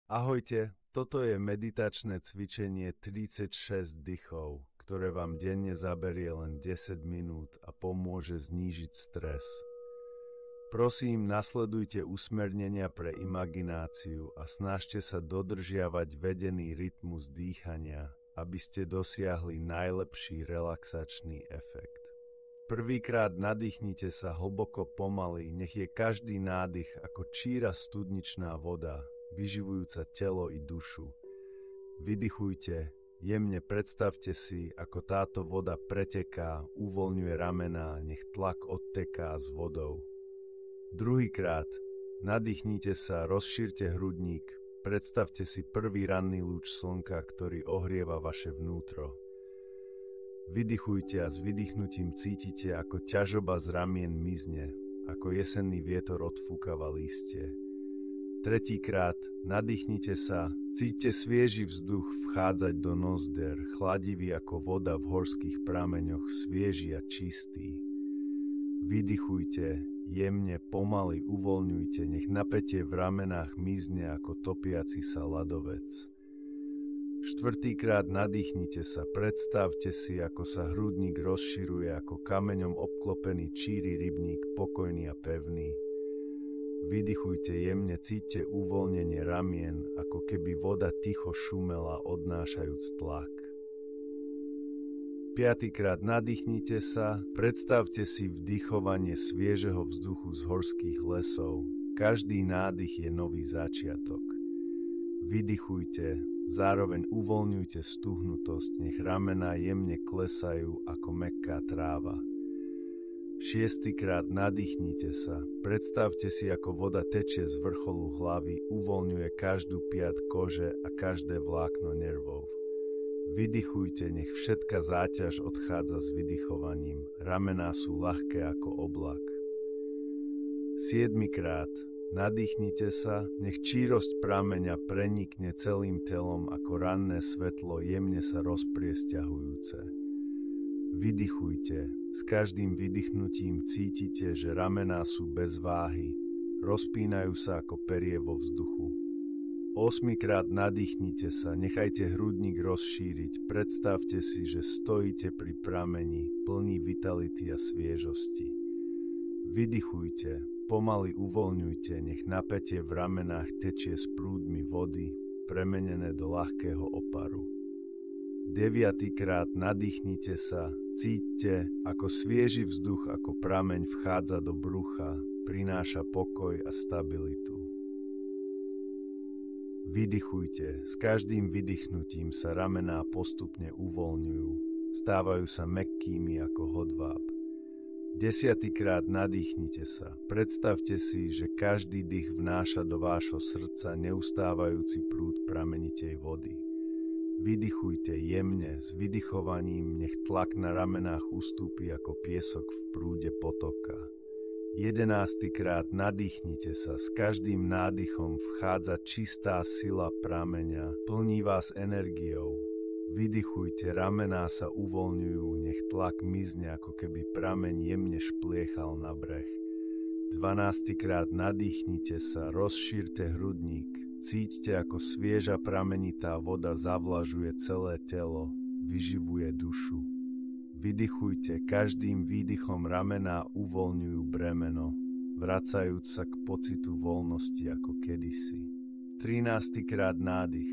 Ahojte, toto je meditačné cvičenie 36 dýchov, ktoré vám denne zaberie len 10 minút a pomôže znížiť stres. Prosím, nasledujte usmernenia pre imagináciu a snažte sa dodržiavať vedený rytmus dýchania, aby ste dosiahli najlepší relaxačný efekt. Prvýkrát nadýchnite sa hlboko pomaly, nech je každý nádych ako číra studničná voda, vyživujúca telo i dušu. Vydychujte, jemne predstavte si, ako táto voda preteká, uvoľňuje ramená, nech tlak odteká s vodou. Druhýkrát nadýchnite sa, rozšírte hrudník, predstavte si prvý ranný lúč slnka, ktorý ohrieva vaše vnútro. Vydychujte a s vydýchnutím cítite, ako ťažoba z ramien mizne, ako jesenný vietor odfúkava lístie. Tretíkrát nadýchnite sa, cíťte svieži vzduch vchádzať do nozder, chladivý ako voda v horských prameňoch, svieži a čistý. Vydychujte, jemne, pomaly uvoľňujte, nech napätie v ramenách mizne ako topiaci sa ľadovec. Štvrtýkrát nadýchnite sa, predstavte si, ako sa hrudník rozširuje ako kameňom obklopený číry rybník, pokojný a pevný. Vydychujte jemne, cíťte uvoľnenie ramien, ako keby voda ticho šumela, odnášajúc tlak. Piatýkrát nadýchnite sa, predstavte si vdychovanie sviežeho vzduchu z horských lesov. Každý nádych je nový začiatok. Vydychujte, zároveň uvoľňujte stuhnutosť, nech ramená jemne klesajú ako mäkká tráva. Šiestýkrát nadýchnite sa, predstavte si, ako voda tečie z vrcholu hlavy, uvoľňuje každú piat kože a každé vlákno nervov. Vydychujte, nech všetka záťaž odchádza s vydychovaním, ramená sú ľahké ako oblak. Siedmikrát nadýchnite sa, nech čírosť prameňa prenikne celým telom ako ranné svetlo jemne sa rozpriesťahujúce. Vydychujte, s každým vydychnutím cítite, že ramená sú bez váhy, rozpínajú sa ako perie vo vzduchu. 8-krát nadýchnite sa, nechajte hrudník rozšíriť, predstavte si, že stojíte pri prameni, plný vitality a sviežosti. Vydychujte, pomaly uvoľňujte, nech napätie v ramenách tečie s prúdmi vody, premenené do ľahkého oparu. 9-krát nadýchnite sa, cíťte, ako svieži vzduch ako prameň vchádza do brucha, prináša pokoj a stabilitu. Vydychujte, s každým vydychnutím sa ramená postupne uvoľňujú, stávajú sa mäkkými ako hodváb. 10-krát nadýchnite sa, predstavte si, že každý dých vnáša do vášho srdca neustávajúci prúd pramenitej vody. Vydychujte jemne, s vydychovaním nech tlak na ramenách ustúpi ako piesok v prúde potoka. 11-krát nadýchnite sa, s každým nádychom vchádza čistá sila prameňa, plní vás energiou. Vydychujte, ramená sa uvoľňujú, nech tlak mizne, ako keby prameň jemne špliechal na breh. 12-krát nadýchnite sa, rozšírte hrudník, cíťte, ako svieža pramenitá voda zavlažuje celé telo, vyživuje dušu. Vydychujte, každým výdychom ramená uvoľňujú bremeno, vracajúc sa k pocitu voľnosti ako kedysi. 13-krát nádych,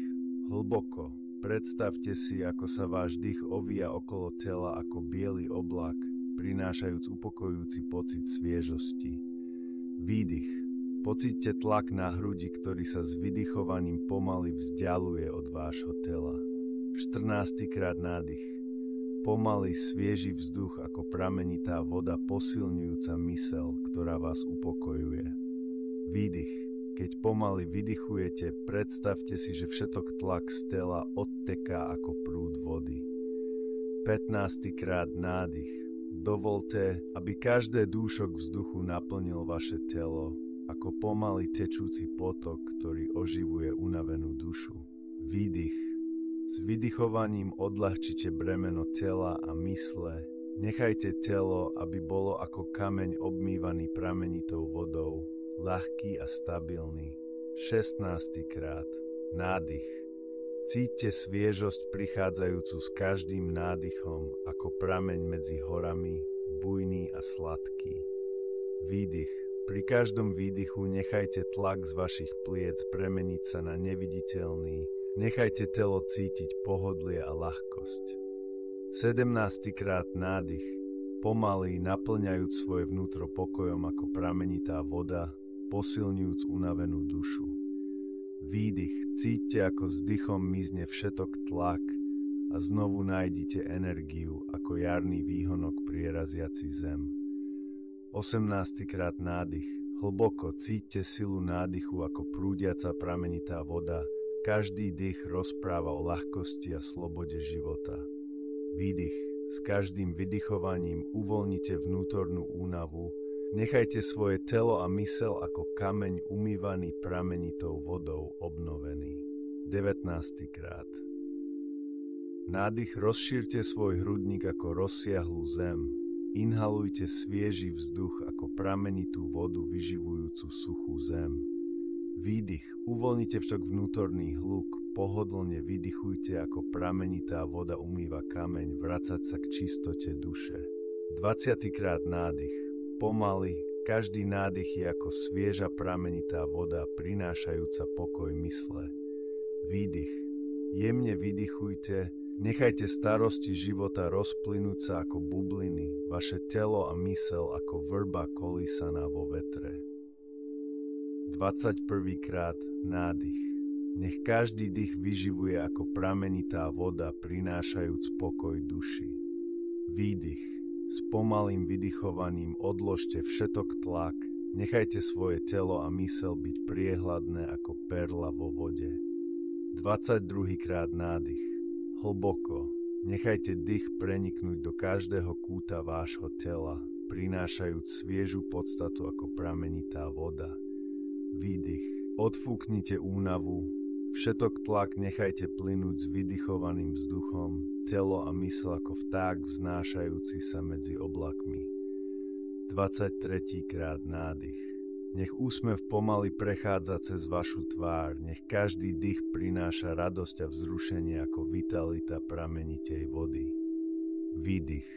hlboko, predstavte si, ako sa váš dých ovíja okolo tela ako biely oblak, prinášajúc upokojujúci pocit sviežosti. Výdych, pocíťte tlak na hrudi, ktorý sa s vydychovaním pomaly vzdialuje od vášho tela. 14-krát nádych, pomaly svieži vzduch ako pramenitá voda posilňujúca myseľ, ktorá vás upokojuje. Výdych, keď pomaly vydychujete, predstavte si, že všetok tlak z tela odteká ako prúd vody. 15-krát nádych, dovolte, aby každé dúšok vzduchu naplnil vaše telo, ako pomaly tečúci potok, ktorý oživuje unavenú dušu. Výdych, s vydychovaním odľahčite bremeno tela a mysle, nechajte telo, aby bolo ako kameň obmývaný pramenitou vodou, ľahký a stabilný. 16-krát nádych. Cíťte sviežosť prichádzajúcu s každým nádychom, ako prameň medzi horami, bujný a sladký. Výdych. Pri každom výdychu nechajte tlak z vašich pliec premeniť sa na neviditeľný, nechajte telo cítiť pohodlie a ľahkosť. 17. krát nádych, pomaly naplňajúc svoje vnútro pokojom ako pramenitá voda, posilňujúc unavenú dušu. Výdych, cíťte ako s dychom mizne všetok tlak a znovu nájdite energiu ako jarný výhonok prieraziaci zem. 18. krát nádych, hlboko cíťte silu nádychu ako prúdiaca pramenitá voda, každý dých rozpráva o ľahkosti a slobode života. Výdych, s každým vydychovaním uvoľnite vnútornú únavu, nechajte svoje telo a myseľ ako kameň umývaný pramenitou vodou obnovený. 19. krát. Nádych, rozšírte svoj hrudník ako rozsiahlu zem. Inhalujte svieži vzduch ako pramenitú vodu vyživujúcu suchú zem. Výdych, uvoľnite však vnútorný hluk, pohodlne vydychujte ako pramenitá voda umýva kameň, vracať sa k čistote duše. 20. krát nádych. Pomaly, každý nádych je ako svieža pramenitá voda, prinášajúca pokoj mysle. Výdych. Jemne vydychujte, nechajte starosti života rozplynúť sa ako bubliny, vaše telo a myseľ ako vrba kolísaná vo vetre. 21. krát nádych. Nech každý dých vyživuje ako pramenitá voda, prinášajúc pokoj duši. Výdych. S pomalým vydychovaním odložte všetok tlak, nechajte svoje telo a myseľ byť priehľadné ako perla vo vode. 22. krát nádych. Hlboko, nechajte dých preniknúť do každého kúta vášho tela, prinášajúc sviežu podstatu ako pramenitá voda. Výdych. Odfúknite únavu, všetok tlak nechajte plynúť s vydychovaným vzduchom, telo a mysl ako vták vznášajúci sa medzi oblakmi. 23. krát nádych. Nech úsmev pomaly prechádza cez vašu tvár, nech každý dých prináša radosť a vzrušenie ako vitalita pramenitej vody. Výdych.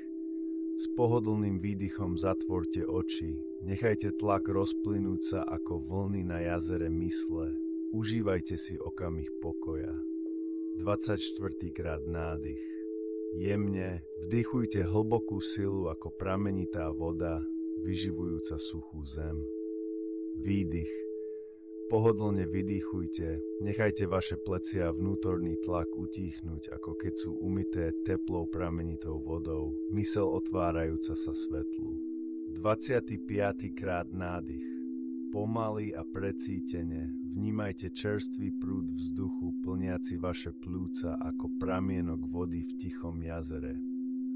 S pohodlným výdychom zatvorte oči, nechajte tlak rozplynúť sa ako vlny na jazere mysle, užívajte si okamih pokoja. 24. krát nádych. Jemne vdychujte hlbokú silu ako pramenitá voda, vyživujúca suchú zem. Výdych. Pohodlne vydýchujte, nechajte vaše plecia a vnútorný tlak utíchnuť, ako keď sú umyté teplou pramenitou vodou, myseľ otvárajúca sa svetlu. 25. krát nádych. Pomaly a precítene vnímajte čerstvý prúd vzduchu plniaci vaše pľúca ako pramienok vody v tichom jazere.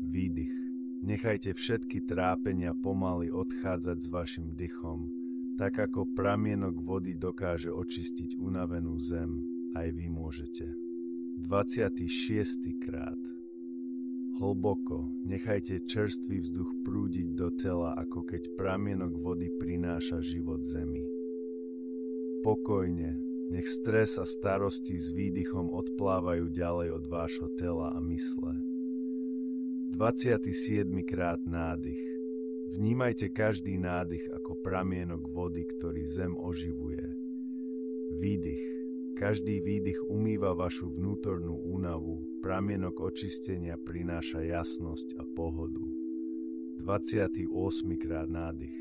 Výdych. Nechajte všetky trápenia pomaly odchádzať s vašim dychom, tak ako pramienok vody dokáže očistiť unavenú zem, aj vy môžete. 26. krát. Hlboko, nechajte čerstvý vzduch prúdiť do tela, ako keď pramienok vody prináša život zemi. Pokojne, nech stres a starosti s výdychom odplávajú ďalej od vášho tela a mysle. 27. krát nádych. Vnímajte každý nádych ako pramienok vody, ktorý zem oživuje. Výdych. Každý výdych umýva vašu vnútornú únavu, pramienok očistenia prináša jasnosť a pohodu. 28. krát nádych.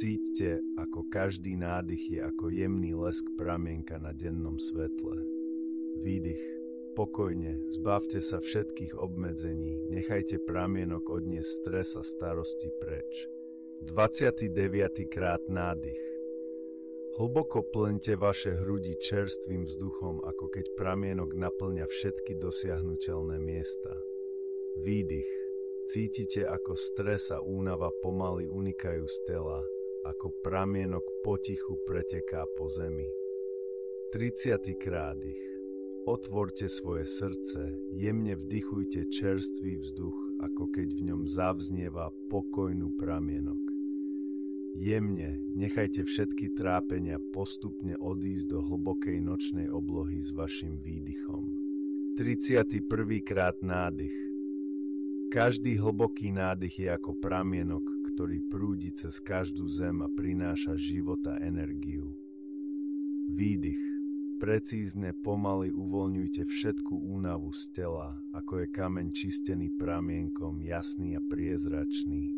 Cíťte, ako každý nádych je ako jemný lesk pramienka na dennom svetle. Výdych. Pokojne, zbavte sa všetkých obmedzení, nechajte pramienok odniesť stres a starosti preč. 29. krát nádych. Hlboko plňte vaše hrudi čerstvým vzduchom, ako keď pramienok naplňa všetky dosiahnuteľné miesta. Výdych. Cítite, ako stres a únava pomaly unikajú z tela, ako pramienok potichu preteká po zemi. 30. krádych. Otvorte svoje srdce, jemne vdychujte čerstvý vzduch, ako keď v ňom zavznieva pokojnú pramienok. Jemne nechajte všetky trápenia postupne odísť do hlbokej nočnej oblohy s vašim výdychom. 31. krát nádych. Každý hlboký nádych je ako pramienok, ktorý prúdi cez každú zem a prináša život a energiu. Výdych. Precízne, pomaly uvoľňujte všetku únavu z tela, ako je kameň čistený pramienkom, jasný a priezračný.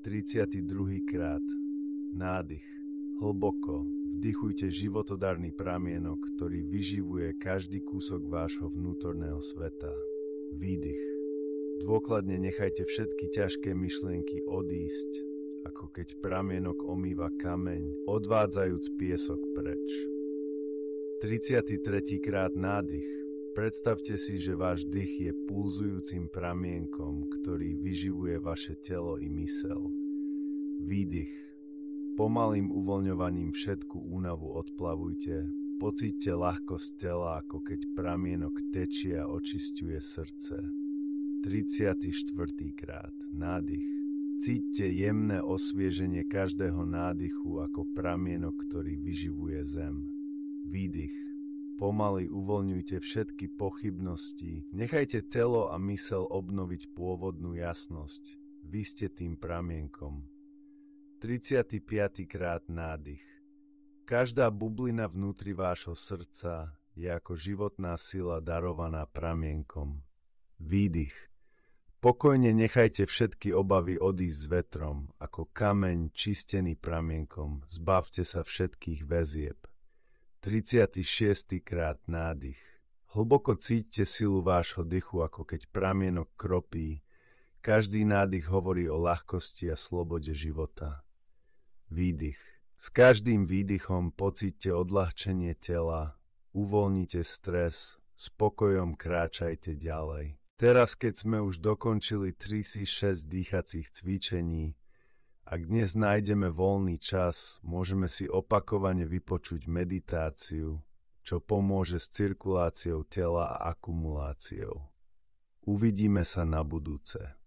32. krát. Nádych. Hlboko. Vdychujte životodarný pramienok, ktorý vyživuje každý kúsok vášho vnútorného sveta. Výdych. Dôkladne nechajte všetky ťažké myšlienky odísť, ako keď pramienok omýva kameň, odvádzajúc piesok preč. 33. krát nádych. Predstavte si, že váš dých je pulzujúcim pramienkom, ktorý vyživuje vaše telo i myseľ. Výdych. Pomalým uvoľňovaním všetku únavu odplavujte, pocíťte ľahkosť tela, ako keď pramienok tečie a očisťuje srdce. 34. krát nádych. Cíťte jemné osvieženie každého nádychu ako pramienok, ktorý vyživuje zem. Výdych. Pomaly uvoľňujte všetky pochybnosti, nechajte telo a myseľ obnoviť pôvodnú jasnosť. Vy ste tým pramienkom. 35. krát nádych. Každá bublina vnútri vášho srdca je ako životná sila darovaná pramienkom. Výdych. Pokojne nechajte všetky obavy odísť s vetrom, ako kameň čistený pramienkom, zbavte sa všetkých väzieb. 36. krát nádych. Hlboko cíťte silu vášho dychu, ako keď pramienok kropí. Každý nádych hovorí o ľahkosti a slobode života. Výdych. S každým výdychom pocíťte odľahčenie tela, uvoľnite stres, spokojom kráčajte ďalej. Teraz, keď sme už dokončili 36 dýchacích cvičení, ak dnes nájdeme voľný čas, môžeme si opakovane vypočuť meditáciu, čo pomôže s cirkuláciou tela a akumuláciou. Uvidíme sa na budúce.